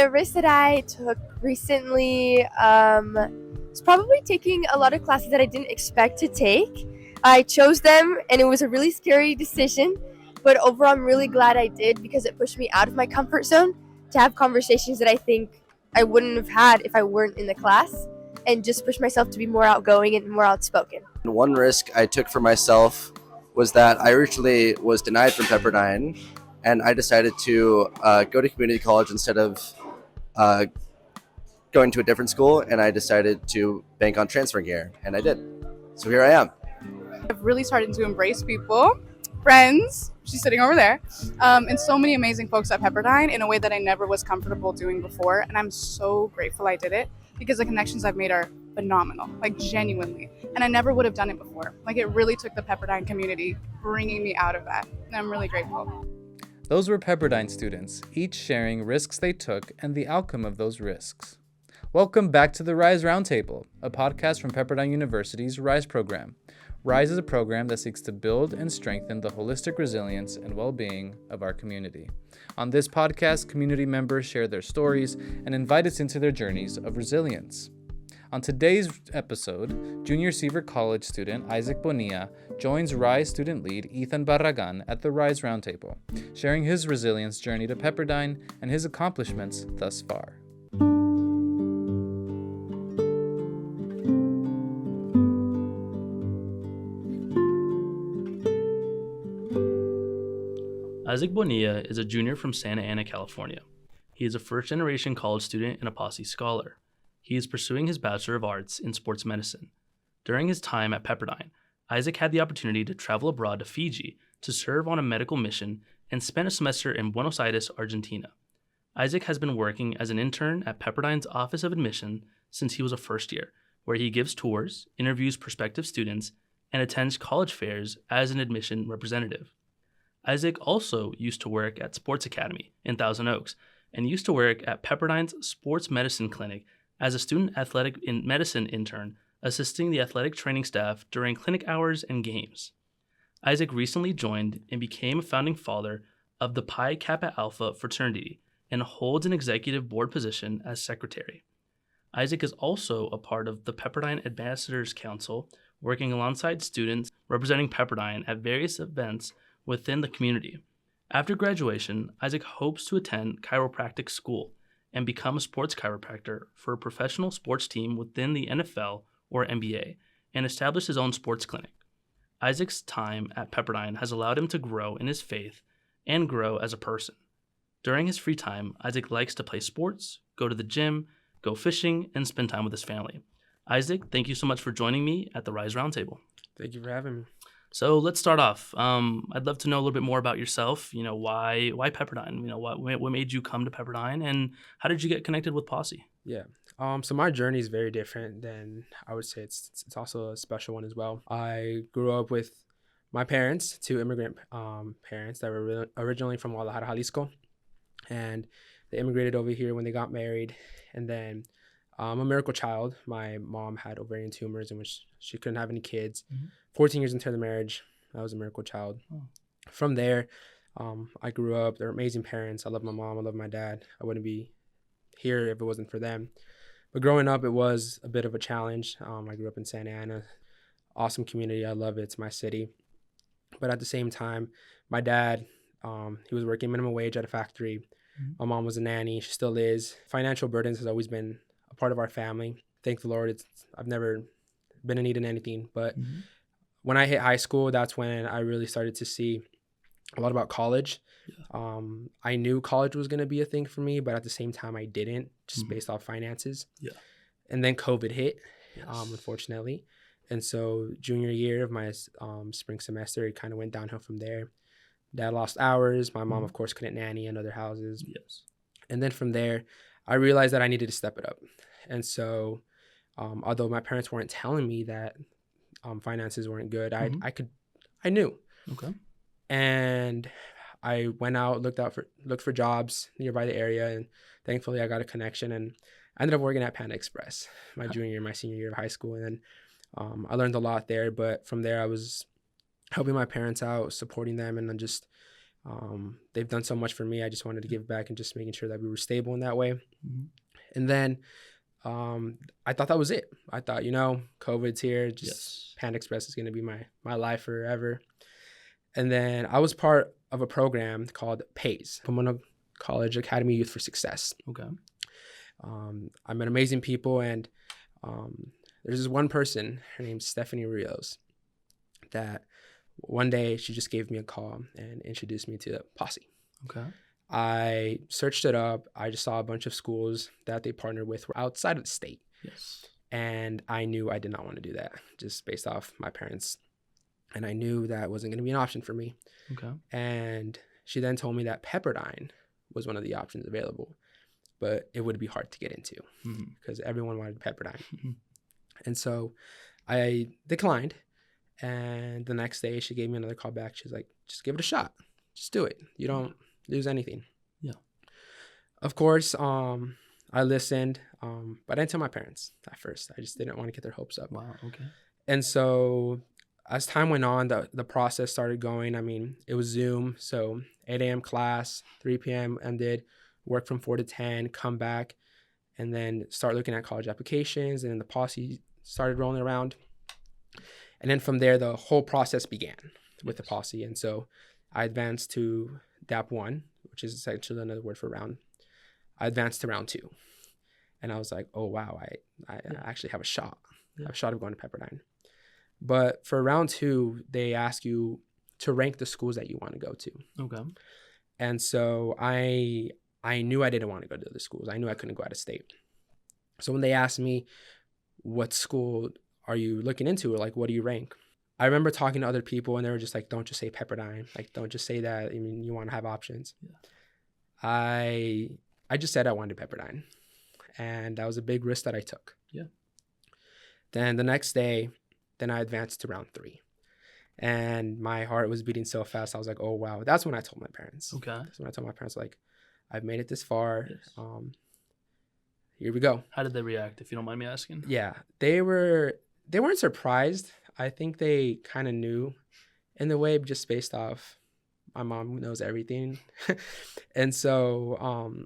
the risk that I took recently was probably taking a lot of classes that I didn't expect to take. I chose them, and it was a really scary decision, but overall I'm really glad I did because it pushed me out of my comfort zone to have conversations that I think I wouldn't have had if I weren't in the class, and just push myself to be more outgoing and more outspoken. One risk I took for myself was that I originally was denied from Pepperdine, and I decided to go to community college instead of going to a different school, and I decided to bank on transferring here, and I did. So here I am. I've really started to embrace people, friends, she's sitting over there, and so many amazing folks at Pepperdine in a way that I never was comfortable doing before, and I'm so grateful I did it because the connections I've made are phenomenal, like genuinely, and I never would have done it before. Like it really took the Pepperdine community bringing me out of that, and I'm really grateful. Those were Pepperdine students, each sharing risks they took and the outcome of those risks. Welcome back to the RISE Roundtable, a podcast from Pepperdine University's RISE program. RISE is a program that seeks to build and strengthen the holistic resilience and well-being of our community. On this podcast, community members share their stories and invite us into their journeys of resilience. On today's episode, Junior Seaver College student Isaac Bonilla joins RISE student lead Ethan Barragán at the RISE Roundtable, sharing his resilience journey to Pepperdine and his accomplishments thus far. Isaac Bonilla is a junior from Santa Ana, California. He is a first-generation college student and a Posse scholar. He is pursuing his Bachelor of Arts in Sports Medicine. During his time at Pepperdine, Isaac had the opportunity to travel abroad to Fiji to serve on a medical mission and spent a semester in Buenos Aires, Argentina. Isaac has been working as an intern at Pepperdine's Office of Admission since he was a first year, where he gives tours, interviews prospective students, and attends college fairs as an admission representative. Isaac also used to work at Sports Academy in Thousand Oaks and used to work at Pepperdine's Sports Medicine Clinic as a student athletic medicine intern, assisting the athletic training staff during clinic hours and games. Isaac recently joined and became a founding father of the Pi Kappa Alpha fraternity and holds an executive board position as secretary. Isaac is also a part of the Pepperdine Ambassadors Council, working alongside students representing Pepperdine at various events within the community. After graduation, Isaac hopes to attend chiropractic school and become a sports chiropractor for a professional sports team within the NFL or NBA and establish his own sports clinic. Isaac's time at Pepperdine has allowed him to grow in his faith and grow as a person. During his free time, Isaac likes to play sports, go to the gym, go fishing, and spend time with his family. Isaac, thank you so much for joining me at the RISE Roundtable. Thank you for having me. So let's start off. I'd love to know a little bit more about yourself. Why Pepperdine? What made you come to Pepperdine, and how did you get connected with Posse? Yeah. So my journey is very different than I would say. It's also a special one as well. I grew up with my parents, two immigrant parents that were originally from Guadalajara, Jalisco, and they immigrated over here when they got married. And then I'm a miracle child. My mom had ovarian tumors in which she couldn't have any kids. 14 years into the marriage, I was a miracle child. From there, I grew up. They're amazing parents. I love my mom. I love my dad. I wouldn't be here if it wasn't for them. But growing up, it was a bit of a challenge. I grew up in Santa Ana. Awesome community. I love it. It's my city. But at the same time, my dad, he was working minimum wage at a factory. My mom was a nanny. She still is. Financial burdens has always been a part of our family. Thank the Lord. I've never been in need of anything. But when I hit high school, that's when I really started to see a lot about college. Yeah. I knew college was going to be a thing for me, but at the same time, I didn't, just based off finances. Yeah. And then COVID hit, unfortunately. And so junior year of my spring semester, it kind of went downhill from there. Dad lost hours. My mom, of course, couldn't nanny in other houses. Yes. And then from there, I realized that I needed to step it up. And so although my parents weren't telling me that finances weren't good, I knew. Okay. And I went out, looked for jobs nearby the area, and thankfully I got a connection, and I ended up working at Panda Express my senior year of high school. And then I learned a lot there, but from there I was helping my parents out, supporting them, and then just They've done so much for me. I just wanted to give back and just making sure that we were stable in that way. Mm-hmm. And then I thought that was it. I thought, COVID's here. Just Panda Express is going to be my life forever. And then I was part of a program called PACE, Pomona College Academy Youth for Success. Okay. I met amazing people, and there's this one person, her name's Stephanie Rios, that one day she just gave me a call and introduced me to the Posse. Okay. I searched it up. I just saw a bunch of schools that they partnered with were outside of the state. Yes. And I knew I did not want to do that just based off my parents. And I knew that wasn't going to be an option for me. Okay. And she then told me that Pepperdine was one of the options available, but it would be hard to get into because everyone wanted Pepperdine. Mm-hmm. And so I declined. And the next day she gave me another call back. She's like, just give it a shot. Just do it. You don't lose anything. Yeah. Of course, I listened, but I didn't tell my parents at first. I just didn't want to get their hopes up. Wow. Okay. And so as time went on, the process started going. I mean, it was Zoom. So 8 a.m. class, 3 p.m. ended, work from 4 to 10, come back, and then start looking at college applications. And then the Posse started rolling around. And then from there, the whole process began with the Posse. And so I advanced to DAP 1, which is essentially another word for round. I advanced to round 2. And I was like, oh, wow, I actually have a shot. I have a shot of going to Pepperdine. But for round 2, they ask you to rank the schools that you want to go to. Okay. And so I knew I didn't want to go to other schools. I knew I couldn't go out of state. So when they asked me, what school are you looking into? Or like, what do you rank? I remember talking to other people and they were just like, don't just say Pepperdine. Like, don't just say that. I mean, you want to have options. Yeah. I just said I wanted Pepperdine. And that was a big risk that I took. Yeah. Then the next day, I advanced to round 3. And my heart was beating so fast. I was like, oh, wow. That's when I told my parents. Okay. That's when I told my parents, like, I've made it this far. Yes. Here we go. How did they react, if you don't mind me asking? Yeah. They weren't surprised. I think they kind of knew in the way, just based off my mom knows everything. And so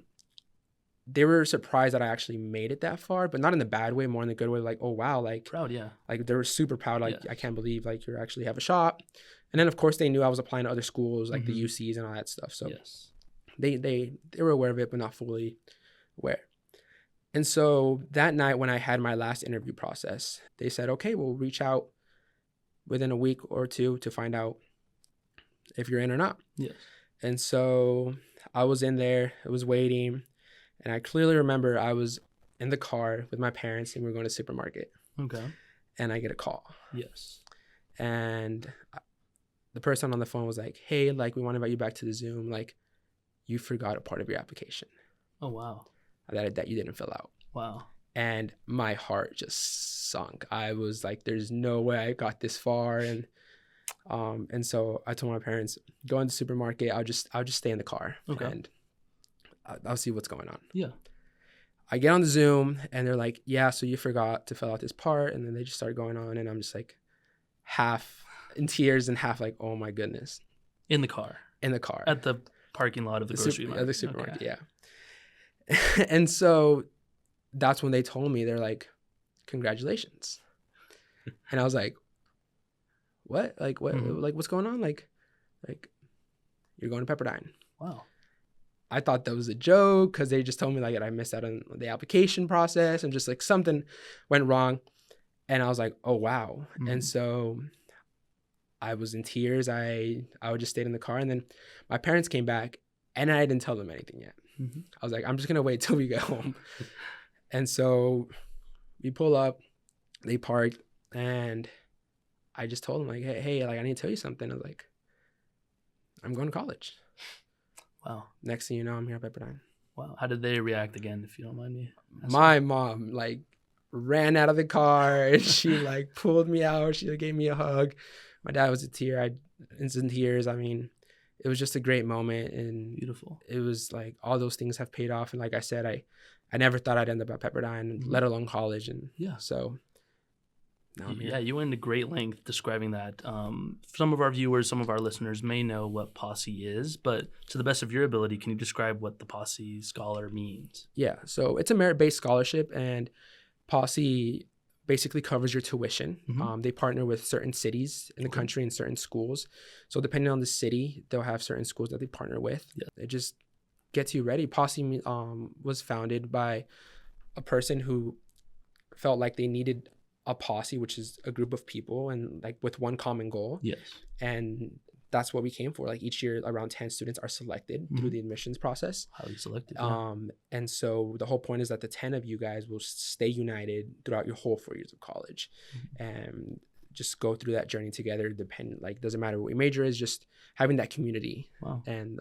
they were surprised that I actually made it that far, but not in the bad way, more in the good way. Like, oh, wow. Like, Proud, yeah. Like, they were super proud. Like, Yes. I can't believe, like, you actually have a shot. And then, of course, they knew I was applying to other schools, like the UCs and all that stuff. So Yes. they were aware of it, but not fully aware. And so that night when I had my last interview process, they said, okay, we'll reach out within a week or two to find out if you're in or not. Yes. And so I was in there, I was waiting, and I clearly remember I was in the car with my parents and we were going to the supermarket. Okay. And I get a call. Yes. And the person on the phone was like, hey, like, we want to invite you back to the Zoom. Like, you forgot a part of your application. Oh, wow. That you didn't fill out. Wow. And my heart just sunk. I was like, there's no way I got this far. And so I told my parents, go in the supermarket. I'll just stay in the car. Okay. And I'll see what's going on. Yeah. I get on the Zoom and they're like, yeah, so you forgot to fill out this part. And then they just start going on. And I'm just like half in tears and half like, oh my goodness. In the car. At the parking lot of the grocery market. At the supermarket, okay. yeah. And so that's when they told me, they're like, congratulations. And I was like, what? Like, what? Mm-hmm. Like, what's going on? Like, you're going to Pepperdine. Wow. I thought that was a joke because they just told me like that I missed out on the application process and just like something went wrong. And I was like, oh, wow. Mm-hmm. And so I was in tears. I just stayed in the car. And then my parents came back and I didn't tell them anything yet. Mm-hmm. I was like, I'm just going to wait till we get home. And so we pull up, they parked, and I just told them like, hey, like, I need to tell you something. I was like, I'm going to college. Wow. Next thing you know, I'm here at Pepperdine. Wow. How did they react again, if you don't mind me asking? My mom like ran out of the car and she like pulled me out. She gave me a hug. My dad was in tears. I mean, it was just a great moment, and Beautiful. It was like all those things have paid off. And like I said, I never thought I'd end up at Pepperdine, let alone college. And Yeah. so now I'm Yeah, here. you went into great length describing that. Some of our viewers, some of our listeners may know what Posse is, but to the best of your ability, can you describe what the Posse Scholar means? Yeah, so it's a merit-based scholarship, and Posse basically covers your tuition. Mhm. They partner with certain cities in the Okay. country and certain schools. So depending on the city, they'll have certain schools that they partner with. Yeah. It just gets you ready. Posse was founded by a person who felt like they needed a posse, which is a group of people and like with one common goal. Yes. And that's what we came for. Like each year, around 10 students are selected through Mhm. the admissions process. Highly selective. Yeah. And so the whole point is that the 10 of you guys will stay united throughout your whole 4 years of college and just go through that journey together. Doesn't matter what your major is, just having that community Wow. and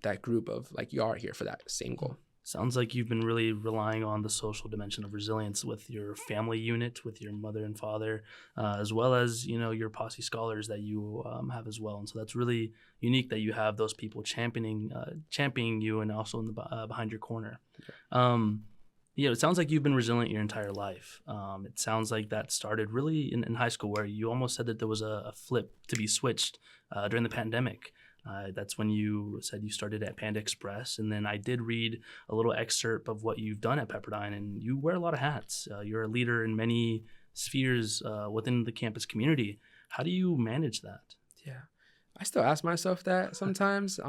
that group of like, you are here for that same goal. Sounds like you've been really relying on the social dimension of resilience with your family unit, with your mother and father, as well as, you know, your Posse scholars that you have as well. And so that's really unique that you have those people championing you and also in the behind your corner. Yeah, it sounds like you've been resilient your entire life. It sounds like that started really in high school, where you almost said that there was a flip to be switched during the pandemic. That's when you said you started at Panda Express. And then I did read a little excerpt of what you've done at Pepperdine, and you wear a lot of hats. You're a leader in many spheres within the campus community. How do you manage that? Yeah. I still ask myself that sometimes.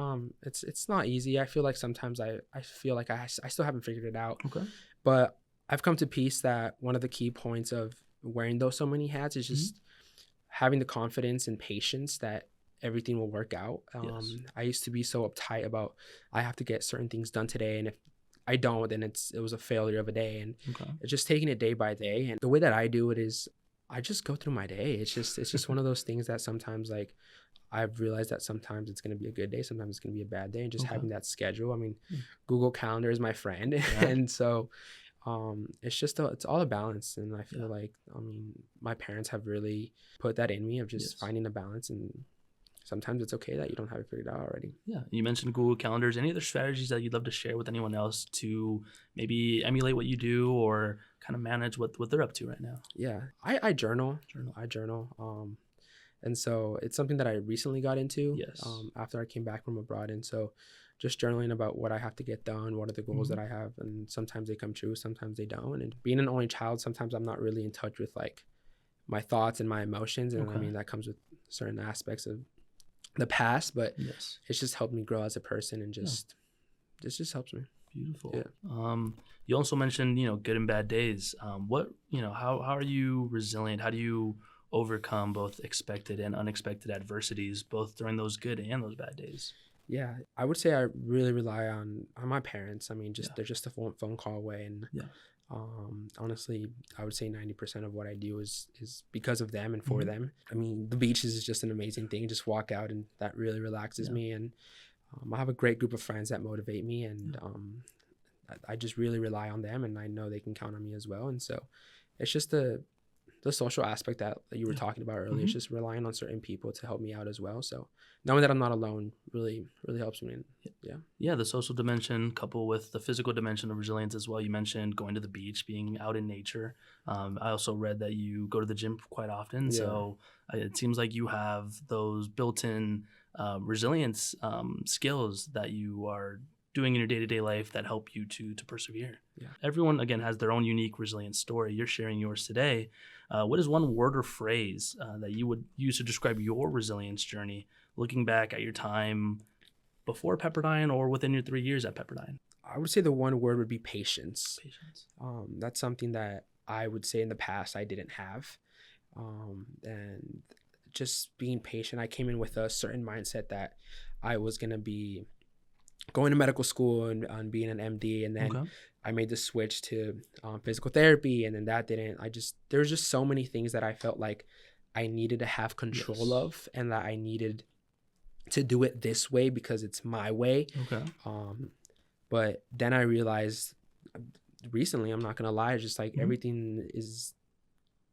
It's not easy. I feel like sometimes I feel like I still haven't figured it out. Okay. But I've come to peace that one of the key points of wearing those so many hats is just having the confidence and patience that everything will work out. Yes. I used to be so uptight about I have to get certain things done today, and if I don't, then it was a failure of a day. And Okay. it's just taking it day by day. And the way that I do it is I just go through my day. It's just one of those things that sometimes, like, I've realized that sometimes it's going to be a good day, sometimes it's going to be a bad day, and just Okay. having that schedule. I mean, Mm. Google Calendar is my friend, and so it's all a balance. And I feel like, I mean, my parents have really put that in me of just finding a balance, and sometimes it's okay that you don't have it figured out already. Yeah, you mentioned Google Calendars. Any other strategies that you'd love to share with anyone else to maybe emulate what you do or kind of manage what they're up to right now? Yeah, I journal. Journal. I journal. And so it's something that I recently got into. Yes. After I came back from abroad, and so just journaling about what I have to get done, what are the goals that I have, and sometimes they come true, sometimes they don't. And being an only child, sometimes I'm not really in touch with like my thoughts and my emotions, and I mean that comes with certain aspects of the past, but Yes. it's just helped me grow as a person, and this just helps me. Beautiful. Yeah. You also mentioned, good and bad days. How are you resilient? How do you overcome both expected and unexpected adversities, both during those good and those bad days? Yeah, I would say I really rely on my parents. I mean, they're just a phone call away, and honestly, I would say 90% of what I do is because of them and for them. I mean, the beaches is just an amazing thing. Just walk out, and that really relaxes me. And I have a great group of friends that motivate me, and I just really rely on them, and I know they can count on me as well. And so it's just the social aspect that you were talking about earlier. It's just relying on certain people to help me out as well. So knowing that I'm not alone really, really helps me. Yeah, the social dimension coupled with the physical dimension of resilience as well. You mentioned going to the beach, being out in nature. I also read that you go to the gym quite often. Yeah. So it seems like you have those built-in resilience skills that you are doing in your day-to-day life that help you to persevere. Yeah. Everyone, again, has their own unique resilience story. You're sharing yours today. What is one word or phrase that you would use to describe your resilience journey, looking back at your time before Pepperdine or within your 3 years at Pepperdine? I would say the one word would be patience. Patience. That's something that I would say in the past I didn't have. And just being patient, I came in with a certain mindset that I was going to be going to medical school and being an MD, and then I made the switch to physical therapy, and then that didn't. There was just so many things that I felt like I needed to have control of, and that I needed to do it this way because it's my way. Okay. But then I realized recently, I'm not gonna lie, it's just like everything is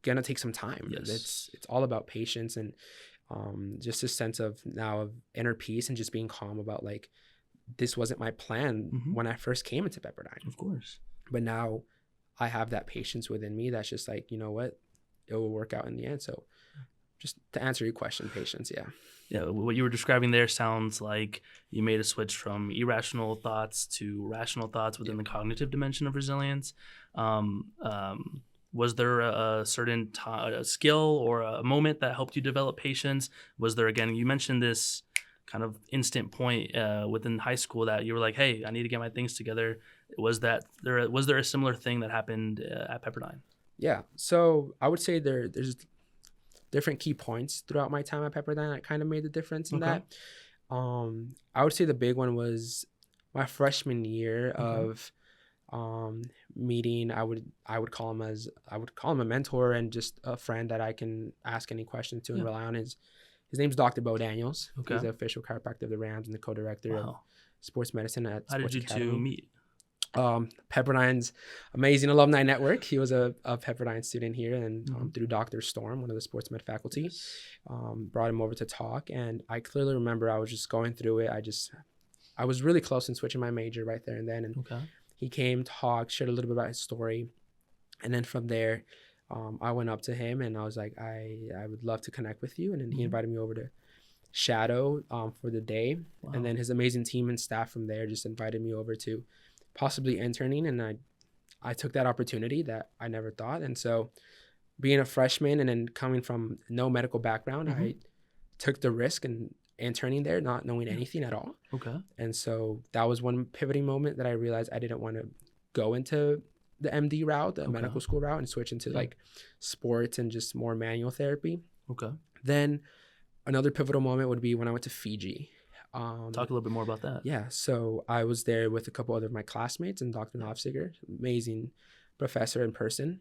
gonna take some time. Yes. It's all about patience, and just a sense of inner peace, and just being calm about like, this wasn't my plan when I first came into Pepperdine. Of course. But now I have that patience within me that's just like, you know what? it will work out in the end. So just to answer your question, patience. Yeah. Yeah, what you were describing there sounds like you made a switch from irrational thoughts to rational thoughts within the cognitive dimension of resilience. Was there a certain a skill or a moment that helped you develop patience? Was there, again, you mentioned this kind of instant point within high school that you were like, hey, I need to get my things together. Was there a similar thing that happened at Pepperdine? Yeah. So I would say there's different key points throughout my time at Pepperdine that kind of made the difference in that. I would say the big one was my freshman year of meeting. I would call him a mentor and just a friend that I can ask any questions to and rely on. His name's Dr. Bo Daniels. He's the official chiropractor of the Rams and the co-director of sports medicine at How Sports did you Academy. two meet? Pepperdine's amazing alumni network. He was a Pepperdine student here, and through Dr. Storm, one of the sports med faculty, brought him over to talk. And I clearly remember I was just going through it. I was really close in switching my major right there and then. And he came, talked, shared a little bit about his story. And then from there, I went up to him and I was like, I would love to connect with you. And then he invited me over to shadow for the day. Wow. And then his amazing team and staff from there just invited me over to possibly interning, and I took that opportunity that I never thought. And so being a freshman and then coming from no medical background, I took the risk and interning there, not knowing anything at all. And so that was one pivoting moment that I realized I didn't want to go into the MD route, the medical school route, and switch into like sports and just more manual therapy. Then another pivotal moment would be when I went to Fiji. Talk a little bit more about that. Yeah, so I was there with a couple other of my classmates and Dr. Nofziger, amazing professor in person.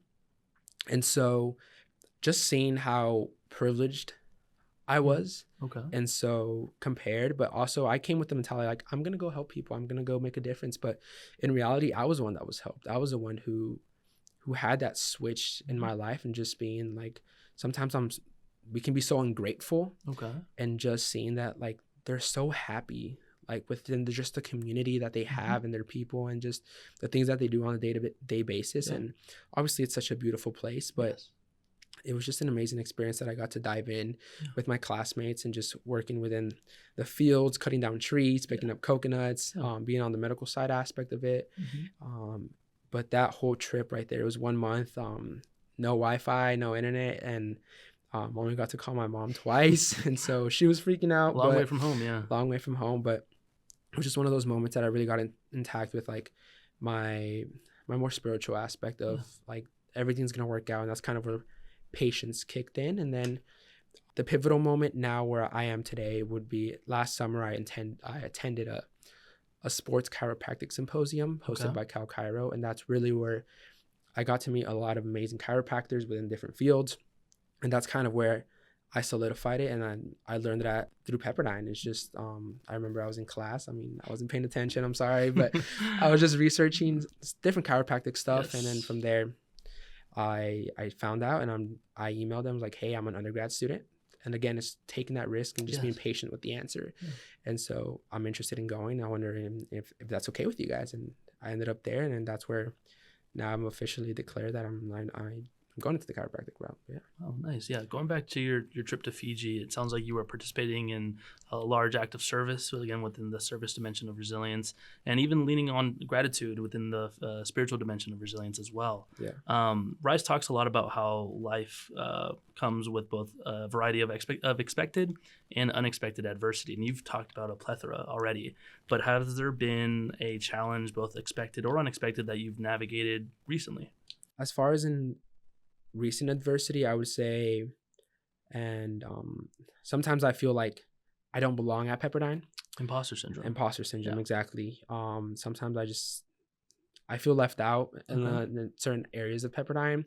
And so just seeing how privileged I was. And so compared, but also I came with the mentality like, I'm going to go help people. I'm going to go make a difference. But in reality, I was the one that was helped. I was the one who had that switch in my life, and just being like, sometimes we can be so ungrateful. And just seeing that like, they're so happy like within just the community that they have and their people and just the things that they do on a day-to-day basis. And obviously it's such a beautiful place, but it was just an amazing experience that I got to dive in with my classmates and just working within the fields, cutting down trees, picking up coconuts, being on the medical side aspect of it. But that whole trip right there, it was 1 month, no Wi-Fi, no internet, and only got to call my mom twice. And so she was freaking out. Long way from home, Long way from home. But it was just one of those moments that I really got intact with like my more spiritual aspect of like, everything's going to work out. And that's kind of where patience kicked in. And then the pivotal moment now where I am today would be last summer. I attended a sports chiropractic symposium hosted by Cal Chiro. And that's really where I got to meet a lot of amazing chiropractors within different fields. And that's kind of where I solidified it. And I learned that through Pepperdine. It's just, I remember I was in class. I mean, I wasn't paying attention. I'm sorry. But I was just researching different chiropractic stuff. And then from there, I found out and I emailed them like, hey, I'm an undergrad student. And again, it's taking that risk and just being patient with the answer. And so I'm interested in going. I wonder if that's okay with you guys. And I ended up there. And then that's where now I'm officially declared that I'm going into the chiropractic route. Oh, nice. Going back to your trip to Fiji, it sounds like you were participating in a large act of service, again, within the service dimension of resilience, and even leaning on gratitude within the spiritual dimension of resilience as well. RISE talks a lot about how life comes with both a variety of expected and unexpected adversity. And you've talked about a plethora already, but has there been a challenge, both expected or unexpected, that you've navigated recently? As far as in recent adversity, I would say, and sometimes I feel like I don't belong at Pepperdine. Imposter syndrome, exactly. Sometimes I feel left out in certain areas of Pepperdine.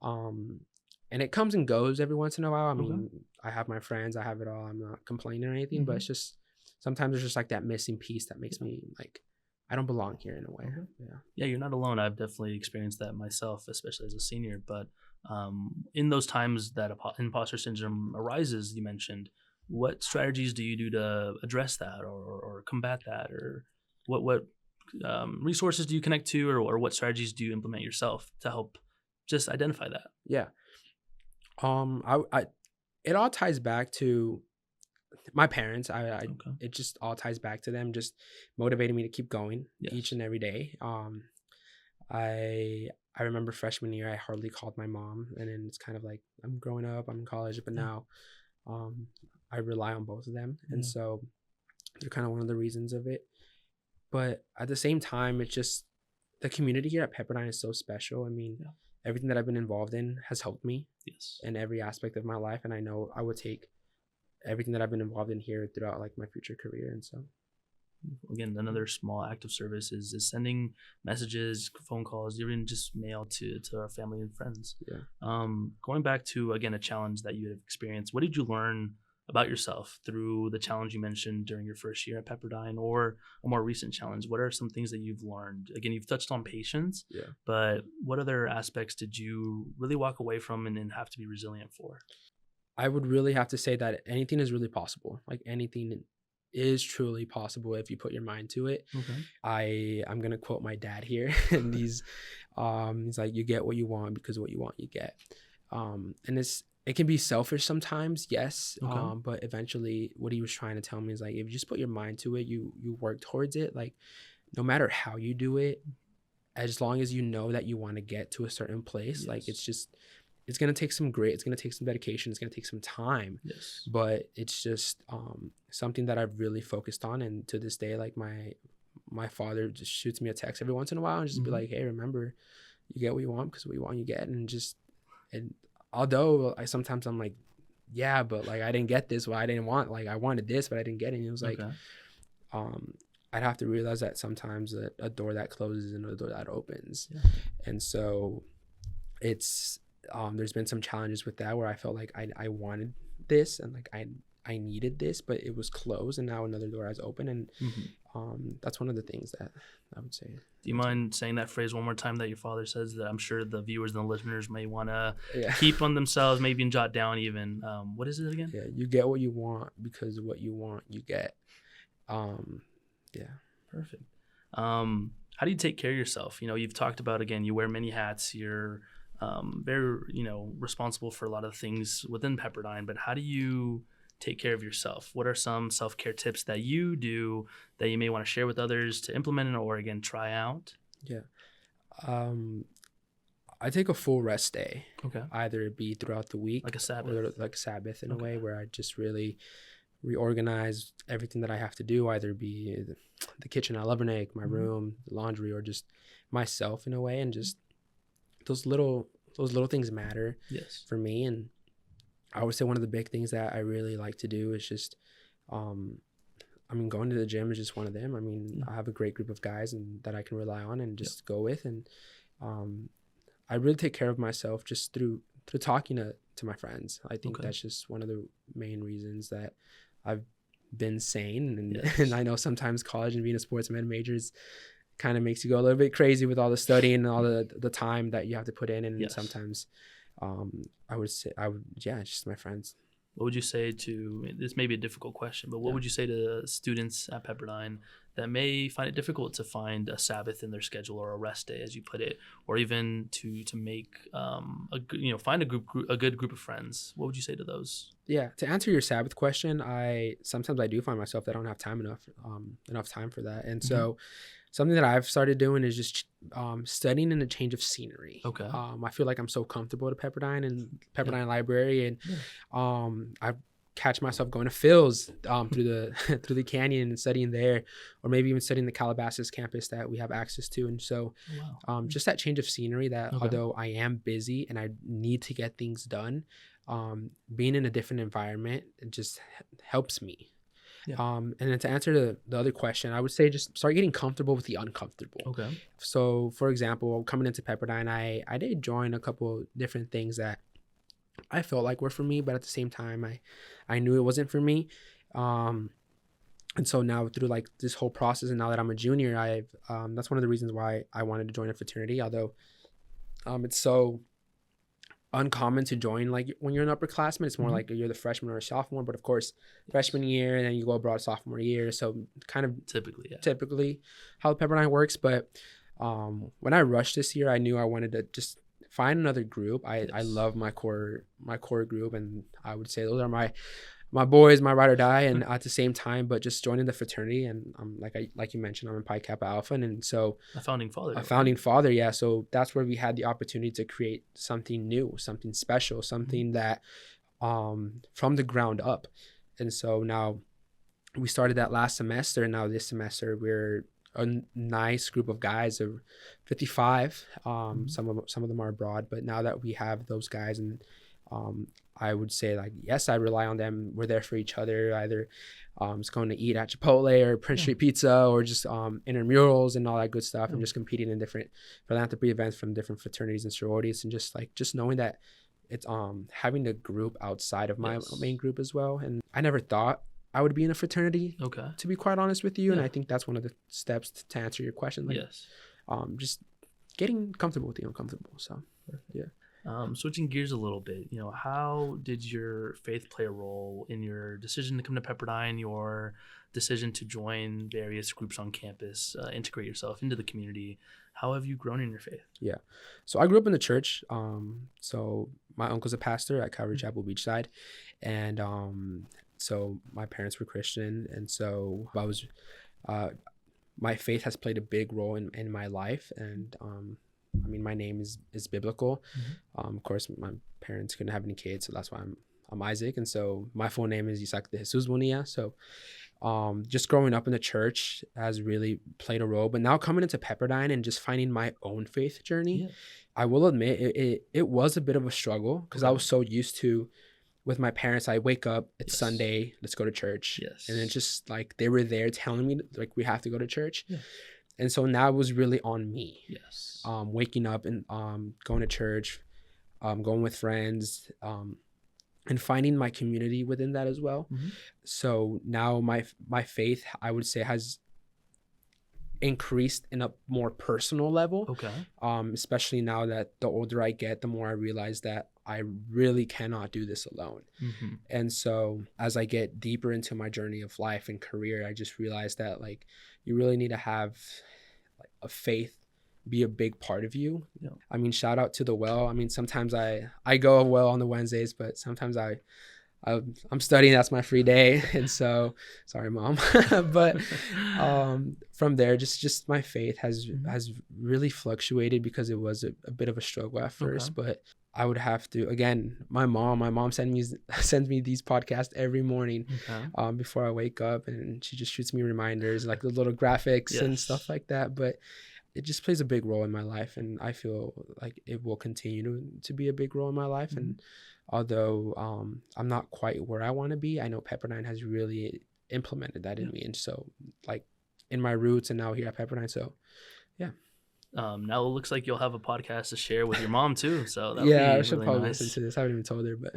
And it comes and goes every once in a while. I mean, I have my friends, I have it all. I'm not complaining or anything, but it's just sometimes there's just like that missing piece that makes me like, I don't belong here in a way. Yeah, you're not alone. I've definitely experienced that myself, especially as a senior. But in those times that imposter syndrome arises, you mentioned, what strategies do you do to address that or combat that? Or what resources do you connect to, or what strategies do you implement yourself to help just identify that? Yeah. I it all ties back to my parents. Okay. It just all ties back to them, just motivating me to keep going Yes. each and every day. I remember freshman year, I hardly called my mom, and then it's kind of like I'm growing up, I'm in college, but Yeah. now, I rely on both of them, and Yeah. so they're kind of one of the reasons of it. But at the same time, it's just the community here at Pepperdine is so special. I mean, Yeah. everything that I've been involved in has helped me Yes. in every aspect of my life, and I know I would take everything that I've been involved in here throughout like my future career, and so. Again, another small act of service is sending messages, phone calls, even just mail to our family and friends. Yeah. Going back to, again, a challenge that you have experienced, what did you learn about yourself through the challenge you mentioned during your first year at Pepperdine, or a more recent challenge? What are some things that you've learned? Again, you've touched on patience, Yeah. but what other aspects did you really walk away from and have to be resilient for? I would really have to say that anything is really possible. Like anything is truly possible if you put your mind to it. Okay. I'm gonna quote my dad here, and he's like, you get what you want because what you want you get. And it can be selfish sometimes, yes. Okay. But eventually, what he was trying to tell me is like, if you just put your mind to it, you work towards it. Like, no matter how you do it, as long as you know that you want to get to a certain place, like it's gonna take some grit, it's gonna take some dedication, it's gonna take some time. Yes. But it's just something that I've really focused on, and to this day, like my father just shoots me a text every once in a while and just be like, hey, remember, you get what you want because what you want you get. And although sometimes I'm like, yeah, but like I didn't get this, well, I didn't want, like I wanted this but I didn't get it. And it was like, Okay. I'd have to realize that sometimes a door that closes and a door that opens. Yeah. And so it's there's been some challenges with that where I felt like I wanted this and like I needed this, but it was closed, and now another door has opened. And that's one of the things that I would say. Do you mind saying that phrase one more time that your father says, that I'm sure the viewers and the listeners may want to Yeah. keep on themselves, maybe and jot down even? What is it again? Yeah, you get what you want because what you want you get. Yeah. Perfect. How do you take care of yourself? You know, you've talked about, again, you wear many hats. You're very, responsible for a lot of things within Pepperdine, but how do you take care of yourself? What are some self-care tips that you do that you may want to share with others to implement or, again, try out? Yeah. I take a full rest day. Okay. Either it be throughout the week, Like a Sabbath. or like a Sabbath in a Okay. way where I just really reorganize everything that I have to do, either be the kitchen at Levernick, my room, the laundry, or just myself in a way. And just those little things matter Yes. for me. And I would say one of the big things that I really like to do is just, going to the gym is just one of them. I have a great group of guys and that I can rely on and just go with. And I really take care of myself just through talking to my friends. I think that's just one of the main reasons that I've been sane. And, Yes. and I know sometimes college and being a sports med major kind of makes you go a little bit crazy with all the studying and all the time that you have to put in. And Yes. sometimes just my friends. What would you say to, this may be a difficult question, but what would you say to students at Pepperdine that may find it difficult to find a Sabbath in their schedule or a rest day, as you put it, or even to make find a good group of friends? What would you say to those? Yeah, to answer your Sabbath question, sometimes I do find myself that I don't have enough time for that, and so something that I've started doing is just studying in a change of scenery. Okay. I feel like I'm so comfortable at Pepperdine and Pepperdine Library, and I catch myself going to Phil's through the canyon and studying there, or maybe even studying the Calabasas campus that we have access to. And so just that change of scenery, that although I am busy and I need to get things done, being in a different environment, it just helps me. And then to answer the other question, I would say just start getting comfortable with the uncomfortable. Okay. So for example, coming into Pepperdine, I did join a couple different things that I felt like were for me, but at the same time, I knew it wasn't for me. And so now through like this whole process, and now that I'm a junior, that's one of the reasons why I wanted to join a fraternity, although it's so uncommon to join like when you're an upperclassman. It's more like you're the freshman or a sophomore, but of course freshman year and then you go abroad sophomore year, so kind of typically how Pepperdine works. But when I rushed this year, I knew I wanted to just find another group. I Yes. love my core group, and I would say those are my boys, my ride or die, and at the same time, but just joining the fraternity, and like you mentioned, I'm in Pi Kappa Alpha, and so A founding father. a founding father, yeah. So that's where we had the opportunity to create something new, something special, something that from the ground up. And so now we started that last semester, and now this semester we're a nice group of guys of 55. Some of them are abroad, but now that we have those guys, and I would say, like, yes, I rely on them. We're there for each other, either just going to eat at Chipotle or Prince Street Pizza, or just intramurals and all that good stuff, and just competing in different philanthropy events from different fraternities and sororities, and just knowing that it's having the group outside of my main group as well. And I never thought I would be in a fraternity, Okay. to be quite honest with you. And Yeah. I think that's one of the steps to answer your question. Like, Yes. just getting comfortable with the uncomfortable. So yeah. Switching gears a little bit, how did your faith play a role in your decision to come to Pepperdine, your decision to join various groups on campus, integrate yourself into the community? How have you grown in your faith? Yeah. So I grew up in the church. So my uncle's a pastor at Calvary Chapel Beachside. And so my parents were Christian. And so I was, my faith has played a big role in my life. And I mean, my name is biblical. Of course, my parents couldn't have any kids, so that's why I'm Isaac. And so my full name is Isaac de Jesus Bonilla. So just growing up in the church has really played a role. But now coming into Pepperdine and just finding my own faith journey, I will admit it was a bit of a struggle, because I was so used to, with my parents, I wake up, it's Sunday, let's go to church. And it's just like they were there telling me, like, we have to go to church. And so now it was really on me. Waking up and going to church, going with friends, and finding my community within that as well. So now my faith, I would say, has increased in a more personal level. Okay. Especially now that the older I get, the more I realize that I really cannot do this alone. And so as I get deeper into my journey of life and career, I just realized that, like, you really need to have, like, a faith be a big part of you. I mean, shout out to the well. I mean, sometimes I go well on the Wednesdays, but sometimes I'm studying. That's my free day. And so, sorry, Mom. But from there, just my faith has really fluctuated, because it was a bit of a struggle at first. But I would have to, again, my mom sends me these podcasts every morning before I wake up, and she just shoots me reminders, like the little graphics and stuff like that. But it just plays a big role in my life, and I feel like it will continue to be a big role in my life. And although I'm not quite where I want to be, I know Pepperdine has really implemented that in me. And so, like, in my roots, and now here at Pepperdine. So yeah. Now it looks like you'll have a podcast to share with your mom too. So that I should really probably nice. listen to this. I haven't even told her, but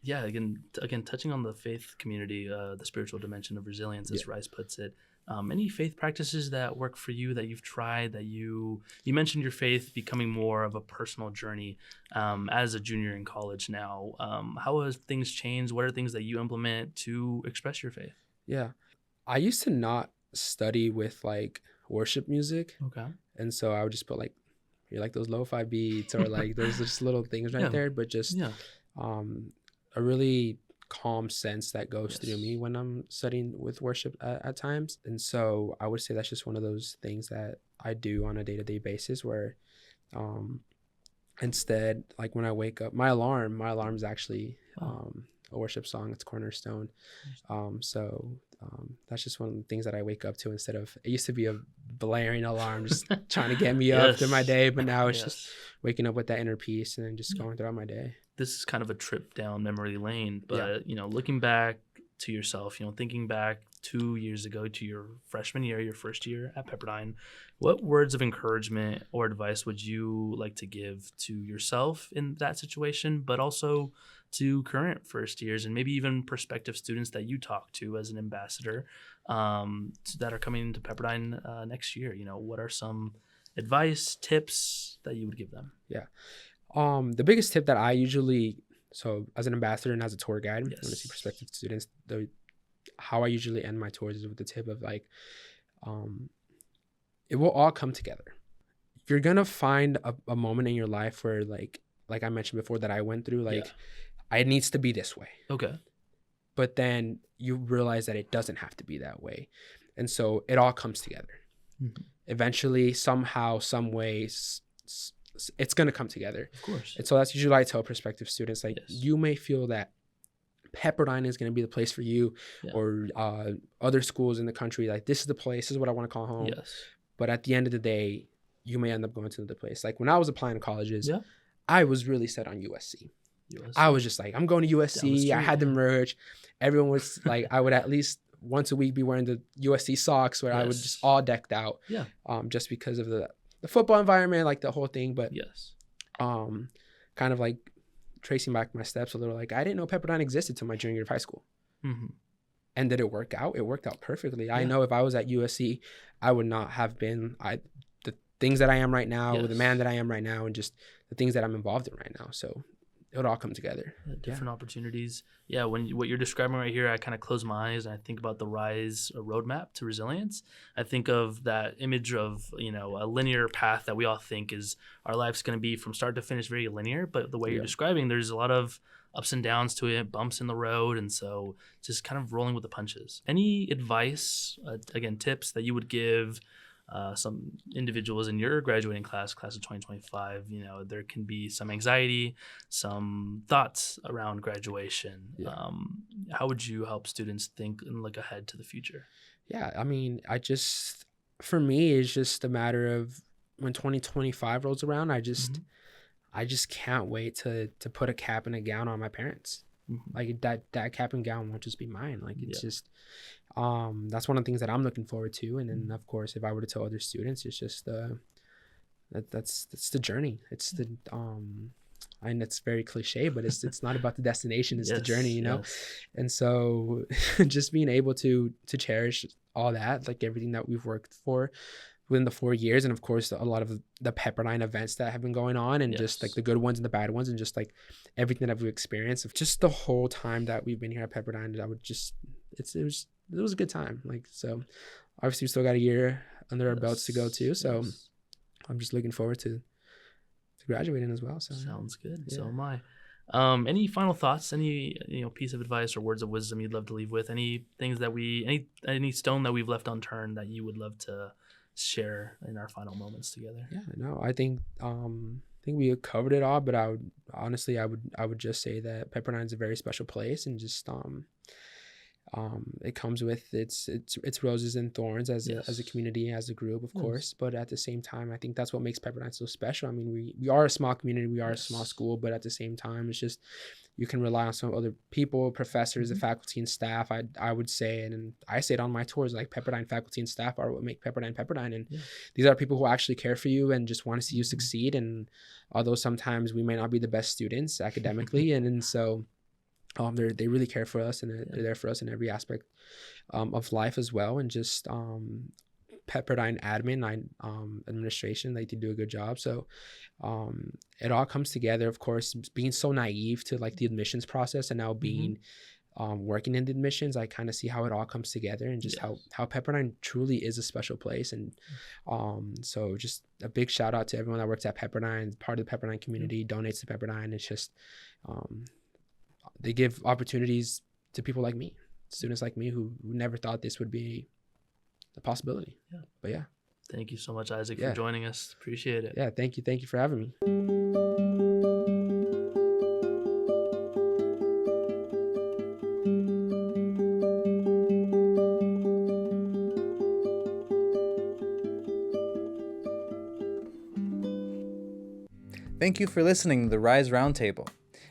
again, touching on the faith community, the spiritual dimension of resilience, as RISE puts it. Any faith practices that work for you, that you've tried, that you mentioned your faith becoming more of a personal journey as a junior in college now. How have things changed? What are things that you implement to express your faith? Yeah. I used to not study with, like, worship music. Okay. And so I would just put, like, you like those lo-fi beats, or like those just little things right there, but just a really calm sense that goes through me when I'm studying with worship at times. And so I would say that's just one of those things that I do on a day-to-day basis, where instead, like, when I wake up, my alarm is actually a worship song. It's Cornerstone. So that's just one of the things that I wake up to, instead of, it used to be a blaring alarm just trying to get me up through my day, but now it's just waking up with that inner peace and then just going throughout my day. This is kind of a trip down memory lane, but looking back to yourself, thinking back 2 years ago to your freshman year, your first year at Pepperdine, what words of encouragement or advice would you like to give to yourself in that situation, but also to current first years and maybe even prospective students that you talk to as an ambassador that are coming into Pepperdine next year? What are some advice, tips that you would give them? The biggest tip that I usually, so as an ambassador and as a tour guide, when I see prospective students, how I usually end my tours is with the tip of, like, it will all come together. you're gonna find a moment in your life where like I mentioned before that I went through, like it needs to be this way. Okay. But then you realize that it doesn't have to be that way. And so it all comes together. Mm-hmm. Eventually, somehow, some way, it's going to come together. Of course. And so that's usually what I tell prospective students, like, Yes. you may feel that Pepperdine is going to be the place for you, or other schools in the country, like, this is the place, this is what I want to call home. Yes. But at the end of the day, you may end up going to another place. Like, when I was applying to colleges, Yeah. I was really set on USC. USC. I was just like, I'm going to Down the USC. street, I had the merch. Everyone was like, I would at least once a week be wearing the USC socks, where I would just all decked out. Yeah. Just because of the football environment, like the whole thing. But Yes. kind of like tracing back my steps a little, like I didn't know Pepperdine existed till my junior year of high school. Mm-hmm. And did it work out? It worked out perfectly. I Yeah. know if I was at USC, I would not have been the things that I am right now, the man that I am right now, and just the things that I'm involved in right now. So it would all come together. Different opportunities. Yeah, what you're describing right here, I kind of close my eyes and I think about the RISE roadmap to resilience. I think of that image of, a linear path that we all think is our life's going to be from start to finish very linear. But the way you're describing, there's a lot of ups and downs to it, bumps in the road. And so just kind of rolling with the punches. Any advice, again, tips that you would give some individuals in your graduating class of 2025, there can be some anxiety, some thoughts around graduation. How would you help students think and look ahead to the future? Yeah, I mean, for me, it's just a matter of when 2025 rolls around, I just can't wait to put a cap and a gown on my parents. Mm-hmm. Like that cap and gown won't just be mine. Like it's just, that's one of the things that I'm looking forward to. And then of course, if I were to tell other students, it's just that's the journey. It's the and it's very cliche, but it's not about the destination, it's the journey, And so just being able to cherish all that, like everything that we've worked for within the 4 years, and of course a lot of the Pepperdine events that have been going on, and just like the good ones and the bad ones, and just like everything that we've experienced of just the whole time that we've been here at Pepperdine. It was a good time. Like, so obviously we still got a year under our belts to go too, so I'm just looking forward to graduating as well. So sounds good. So am I. Any final thoughts, any piece of advice or words of wisdom you'd love to leave with? Any things that any stone that we've left unturned that you would love to share in our final moments together? I think we covered it all, but I would just say that Pepperdine is a very special place, and just it comes with its roses and thorns as a community, as a group, of course, but at the same time, I think that's what makes Pepperdine so special. I mean, we are a small community, we are a small school, but at the same time, it's just, you can rely on some other people, professors, the faculty and staff. I would say, and I say it on my tours, like Pepperdine faculty and staff are what make Pepperdine. And these are people who actually care for you and just want to see you succeed. And although sometimes we may not be the best students academically, and so they really care for us, and they're there for us in every aspect of life as well. And just Pepperdine administration, they do a good job. So it all comes together. Of course, being so naive to like the admissions process, and now being working in the admissions, I kind of see how it all comes together, and just how Pepperdine truly is a special place. And so just a big shout out to everyone that works at Pepperdine, part of the Pepperdine community, donates to Pepperdine. It's just they give opportunities to people like me, students like me, who never thought this would be a possibility. But thank you so much, Isaac, for joining us. Appreciate it. Thank you for having me. Thank you for listening to the RISE Roundtable.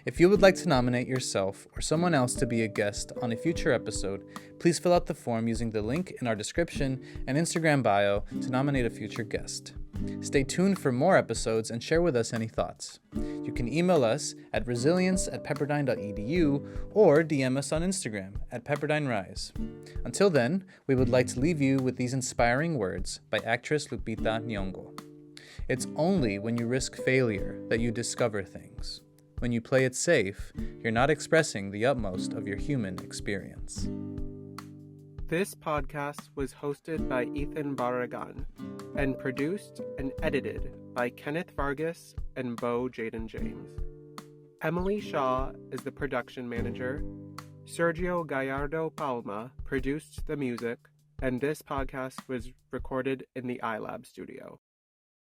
If you would like to nominate yourself or someone else to be a guest on a future episode, please fill out the form using the link in our description and Instagram bio to nominate a future guest. Stay tuned for more episodes and share with us any thoughts. You can email us at resilience@pepperdine.edu or DM us on Instagram at PepperdineRise. Until then, we would like to leave you with these inspiring words by actress Lupita Nyong'o. It's only when you risk failure that you discover things. When you play it safe, you're not expressing the utmost of your human experience. This podcast was hosted by Ethan Barragán and produced and edited by Kenneth Vargas and Bo Jaden James. Emily Shaw is the production manager. Sergio Gallardo Palma produced the music, and this podcast was recorded in the iLab studio.